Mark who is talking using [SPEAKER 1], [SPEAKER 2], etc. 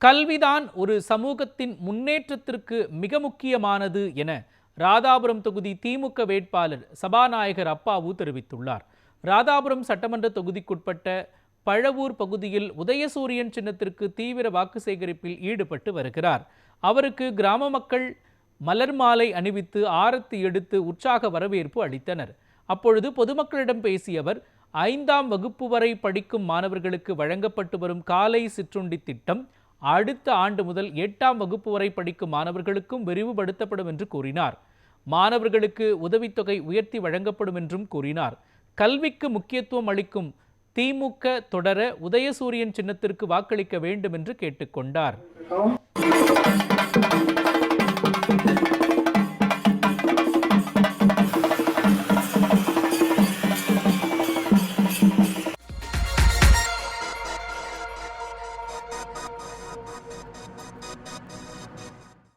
[SPEAKER 1] கல்விதான் ஒரு சமூகத்தின் முன்னேற்றத்திற்கு மிக முக்கியமானது என ராதாபுரம் தொகுதி திமுக வேட்பாளர் சபாநாயகர் அப்பாவு தெரிவித்துள்ளார். ராதாபுரம் சட்டமன்ற தொகுதிக்குட்பட்ட பழவூர் பகுதியில் உதயசூரியன் சின்னத்திற்கு தீவிர வாக்கு சேகரிப்பில் ஈடுபட்டு வருகிறார். அவருக்கு கிராம மக்கள் மலர் மாலை அணிவித்து ஆரத்தி எடுத்து உற்சாக வரவேற்பு அளித்தனர். அப்பொழுது பொதுமக்களிடம் பேசிய அவர், 5ஆம் வகுப்பு வரை படிக்கும் மாணவர்களுக்கு வழங்கப்பட்டு வரும் காலை சிற்றுண்டி திட்டம் அடுத்த ஆண்டு முதல் 8ஆம் வகுப்பு வரை படிக்கும் மாணவர்களுக்கும் விரிவுபடுத்தப்படும் என்று கூறினார். மாணவர்களுக்கு உதவித்தொகை உயர்த்தி வழங்கப்படும் என்றும் கூறினார். கல்விக்கு முக்கியத்துவம் அளிக்கும் திமுக தொடர உதயசூரியன் சின்னத்திற்கு வாக்களிக்க வேண்டும் என்று கேட்டுக்கொண்டார்.